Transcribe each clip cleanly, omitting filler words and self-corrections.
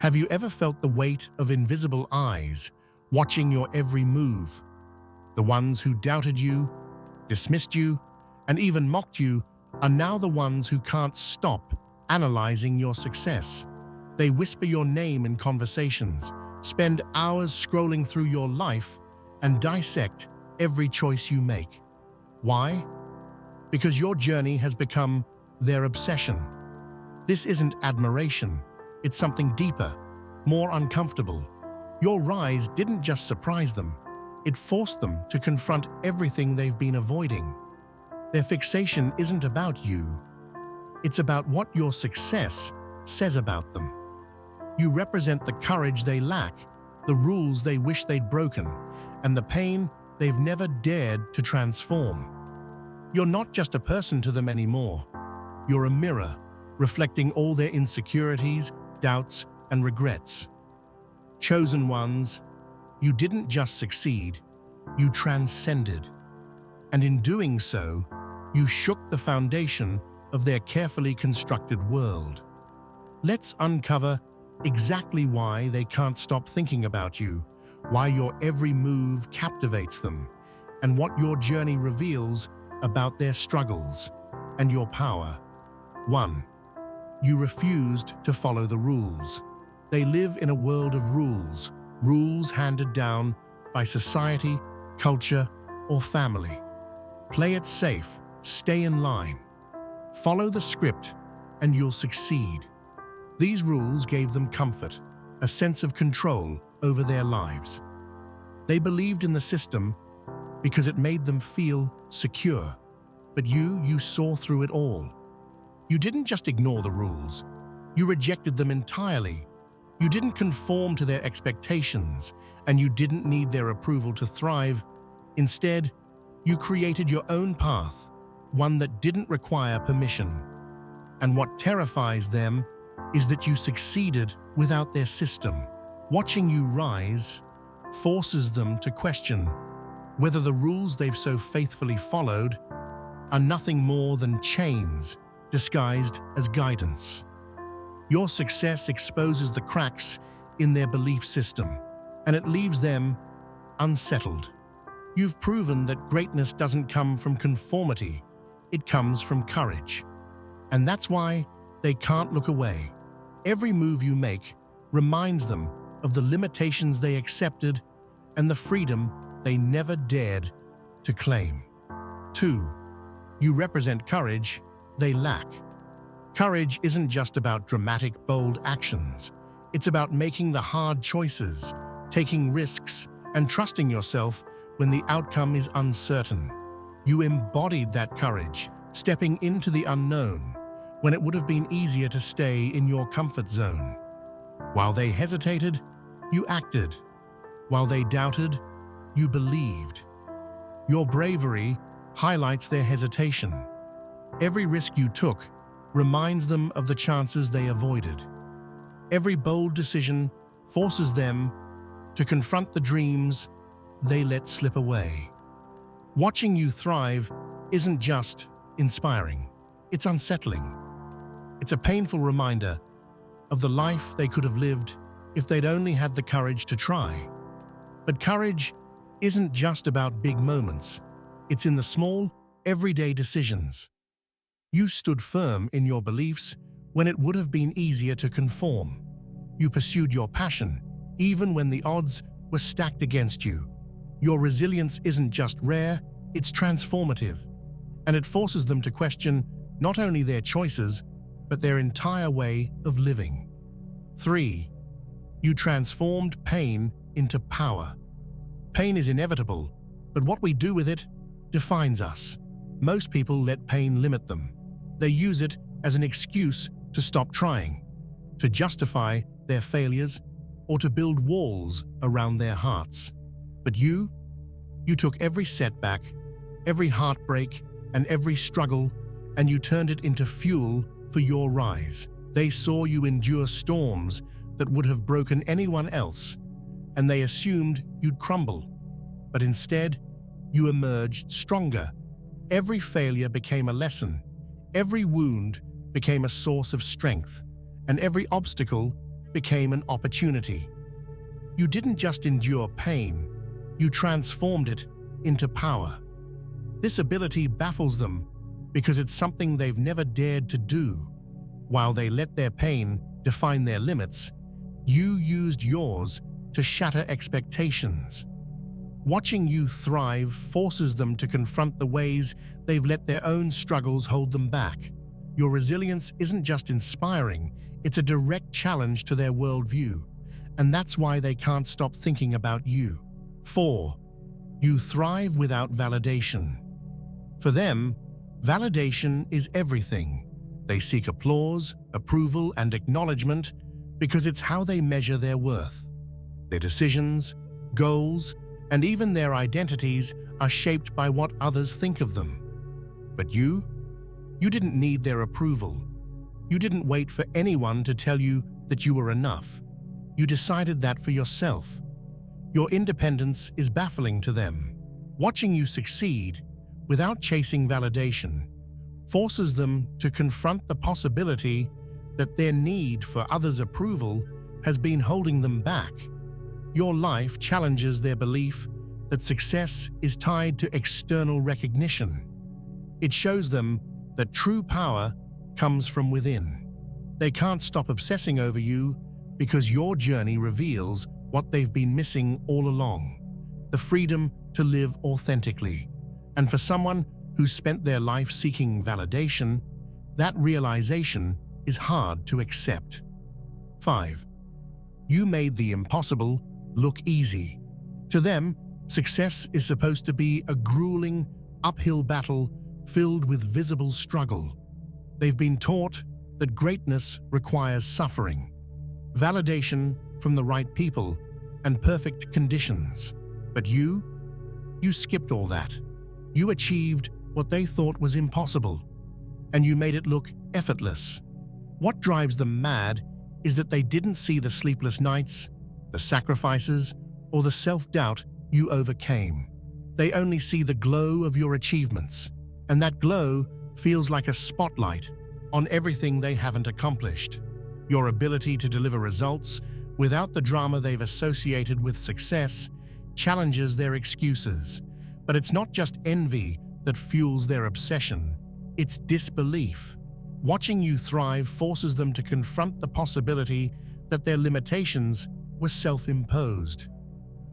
Have you ever felt the weight of invisible eyes watching your every move? The ones who doubted you, dismissed you, and even mocked you are now the ones who can't stop analyzing your success. They whisper your name in conversations, spend hours scrolling through your life, and dissect every choice you make. Why? Because your journey has become their obsession. This isn't admiration, it's something deeper, more uncomfortable. Your rise didn't just surprise them, it forced them to confront everything they've been avoiding. Their fixation isn't about you, it's about what your success says about them. You represent the courage they lack, the rules they wish they'd broken, and the pain they've never dared to transform. You're not just a person to them anymore. You're a mirror, reflecting all their insecurities, doubts, and regrets. Chosen ones, you didn't just succeed, you transcended. And in doing so, you shook the foundation of their carefully constructed world. Let's uncover exactly why they can't stop thinking about you, why your every move captivates them, and what your journey reveals about their struggles and your power. 1. You refused to follow the rules. They live in a world of rules handed down by society, culture, or family. Play it safe, stay in line. Follow the script, and you'll succeed. These rules gave them comfort, a sense of control over their lives. They believed in the system because it made them feel secure. But you saw through it all. You didn't just ignore the rules. You rejected them entirely. You didn't conform to their expectations, and you didn't need their approval to thrive. Instead, you created your own path, one that didn't require permission. And what terrifies them is that you succeeded without their system. Watching you rise forces them to question whether the rules they've so faithfully followed are nothing more than chains disguised as guidance. Your success exposes the cracks in their belief system, and it leaves them unsettled. You've proven that greatness doesn't come from conformity, it comes from courage. And that's why they can't look away. Every move you make reminds them of the limitations they accepted and the freedom they never dared to claim. 2. You represent courage they lack. Courage isn't just about dramatic, bold actions. It's about making the hard choices, taking risks, and trusting yourself when the outcome is uncertain. You embodied that courage, stepping into the unknown when it would have been easier to stay in your comfort zone. While they hesitated, you acted. While they doubted, you believed. Your bravery highlights their hesitation. Every risk you took reminds them of the chances they avoided. Every bold decision forces them to confront the dreams they let slip away. Watching you thrive isn't just inspiring, it's unsettling. It's a painful reminder of the life they could have lived if they'd only had the courage to try. But courage isn't just about big moments. It's in the small, everyday decisions. You stood firm in your beliefs when it would have been easier to conform. You pursued your passion, even when the odds were stacked against you. Your resilience isn't just rare, it's transformative. And it forces them to question not only their choices, but their entire way of living. 3. You transformed pain into power. Pain is inevitable, but what we do with it defines us. Most people let pain limit them. They use it as an excuse to stop trying, to justify their failures, or to build walls around their hearts. But you took every setback, every heartbreak, and every struggle, and you turned it into fuel for your rise. They saw you endure storms that would have broken anyone else, and they assumed you'd crumble. But instead, you emerged stronger. Every failure became a lesson. Every wound became a source of strength, and every obstacle became an opportunity. You didn't just endure pain, you transformed it into power. This ability baffles them because it's something they've never dared to do. While they let their pain define their limits, you used yours to shatter expectations. Watching you thrive forces them to confront the ways they've let their own struggles hold them back. Your resilience isn't just inspiring, it's a direct challenge to their worldview, and that's why they can't stop thinking about you. 4. You thrive without validation. For them, validation is everything. They seek applause, approval, and acknowledgement because it's how they measure their worth. Their decisions, goals, and even their identities are shaped by what others think of them. But you didn't need their approval. You didn't wait for anyone to tell you that you were enough. You decided that for yourself. Your independence is baffling to them. Watching you succeed without chasing validation forces them to confront the possibility that their need for others' approval has been holding them back. Your life challenges their belief that success is tied to external recognition. It shows them that true power comes from within. They can't stop obsessing over you because your journey reveals what they've been missing all along: the freedom to live authentically. And for someone who's spent their life seeking validation, that realization is hard to accept. 5. You made the impossible look easy. To them, success is supposed to be a grueling, uphill battle filled with visible struggle. They've been taught that greatness requires suffering, validation from the right people, and perfect conditions. But you skipped all that. You achieved what they thought was impossible, and you made it look effortless. What drives them mad is that they didn't see the sleepless nights, the sacrifices, or the self-doubt you overcame. They only see the glow of your achievements, and that glow feels like a spotlight on everything they haven't accomplished. Your ability to deliver results without the drama they've associated with success challenges their excuses. But it's not just envy that fuels their obsession, it's disbelief. Watching you thrive forces them to confront the possibility that their limitations were self-imposed.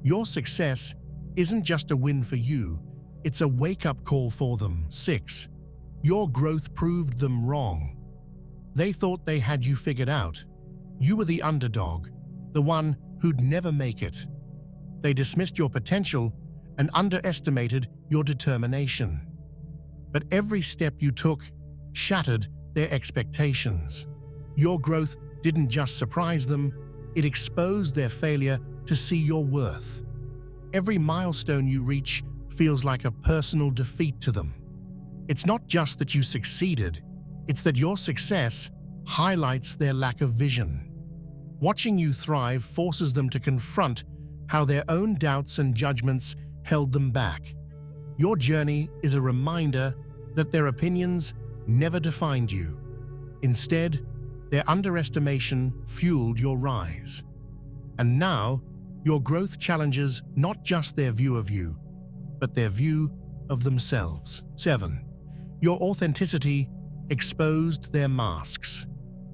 Your success isn't just a win for you, it's a wake-up call for them. 6. Your growth proved them wrong. They thought they had you figured out. You were the underdog, the one who'd never make it. They dismissed your potential and underestimated your determination. But every step you took shattered their expectations. Your growth didn't just surprise them, it exposed their failure to see your worth. Every milestone you reach feels like a personal defeat to them. It's not just that you succeeded, it's that your success highlights their lack of vision. Watching you thrive forces them to confront how their own doubts and judgments held them back. Your journey is a reminder that their opinions never defined you. Instead, their underestimation fueled your rise. And now, your growth challenges not just their view of you, but their view of themselves. 7. Your authenticity exposed their masks.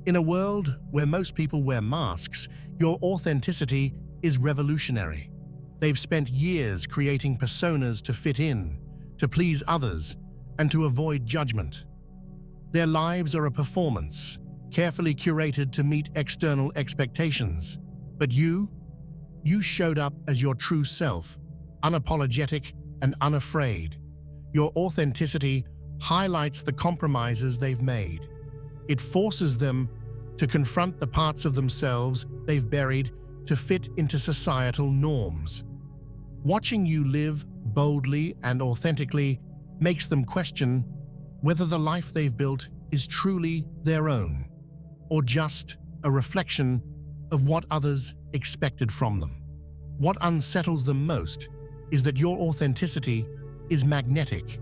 In a world where most people wear masks, your authenticity is revolutionary. They've spent years creating personas to fit in, to please others, and to avoid judgment. Their lives are a performance, carefully curated to meet external expectations. But you showed up as your true self, unapologetic and unafraid. Your authenticity highlights the compromises they've made. It forces them to confront the parts of themselves they've buried to fit into societal norms. Watching you live boldly and authentically makes them question whether the life they've built is truly their own, or just a reflection of what others expected from them. What unsettles them most is that your authenticity is magnetic.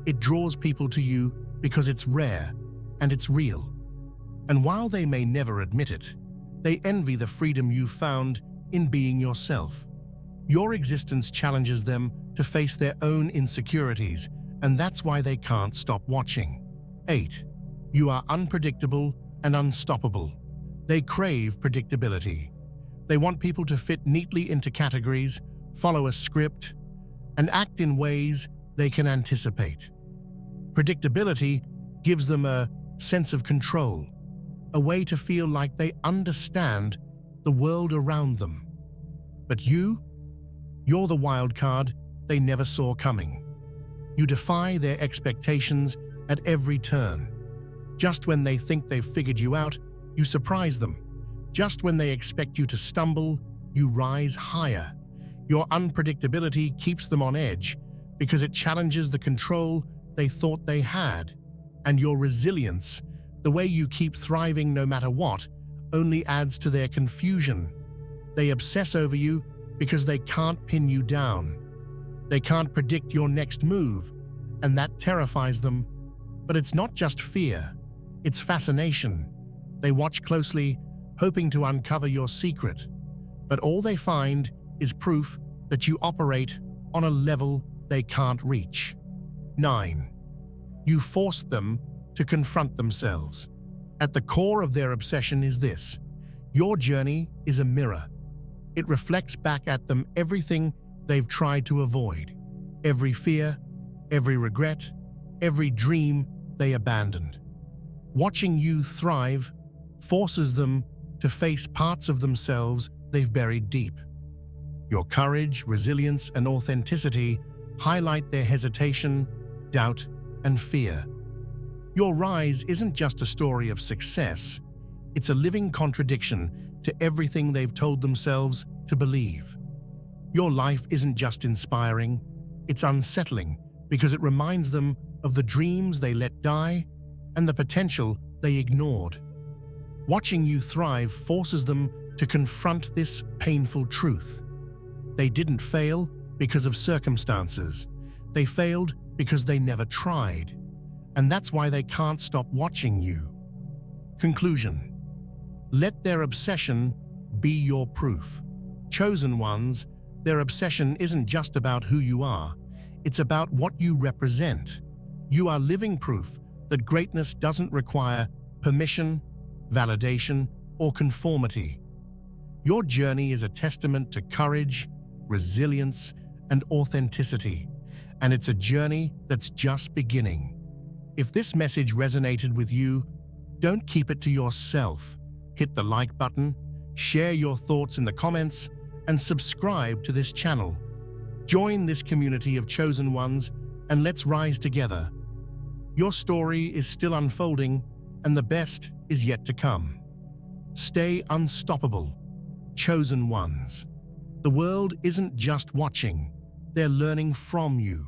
It draws people to you because it's rare and it's real. And while they may never admit it, They envy the freedom you found in being yourself. Your existence challenges them to face their own insecurities, and that's why they can't stop watching. 8. You are unpredictable and unstoppable. They crave predictability. They want people to fit neatly into categories, follow a script, and act in ways they can anticipate. Predictability gives them a sense of control, a way to feel like they understand the world around them. But you're the wild card they never saw coming. You defy their expectations at every turn. Just when they think they've figured you out, you surprise them. Just when they expect you to stumble, you rise higher. Your unpredictability keeps them on edge because it challenges the control they thought they had. And your resilience, the way you keep thriving no matter what, only adds to their confusion. They obsess over you because they can't pin you down. They can't predict your next move, and that terrifies them. But it's not just fear, it's fascination. They watch closely, hoping to uncover your secret. But all they find is proof that you operate on a level they can't reach. 9. You force them to confront themselves. At the core of their obsession is this: your journey is a mirror. It reflects back at them everything they've tried to avoid, every fear, every regret, every dream they abandoned. Watching you thrive forces them to face parts of themselves they've buried deep. Your courage, resilience, and authenticity highlight their hesitation, doubt, and fear. Your rise isn't just a story of success, it's a living contradiction to everything they've told themselves to believe. Your life isn't just inspiring, it's unsettling because it reminds them of the dreams they let die and the potential they ignored. Watching you thrive forces them to confront this painful truth. They didn't fail because of circumstances. They failed because they never tried. And that's why they can't stop watching you. Conclusion: let their obsession be your proof. Chosen ones, their obsession isn't just about who you are, it's about what you represent. You are living proof that greatness doesn't require permission, validation, or conformity. Your journey is a testament to courage, resilience, and authenticity, and it's a journey that's just beginning. If this message resonated with you, don't keep it to yourself. Hit the like button, share your thoughts in the comments, and subscribe to this channel. Join this community of chosen ones, and let's rise together. Your story is still unfolding, and the best is yet to come. Stay unstoppable, chosen ones. The world isn't just watching, they're learning from you.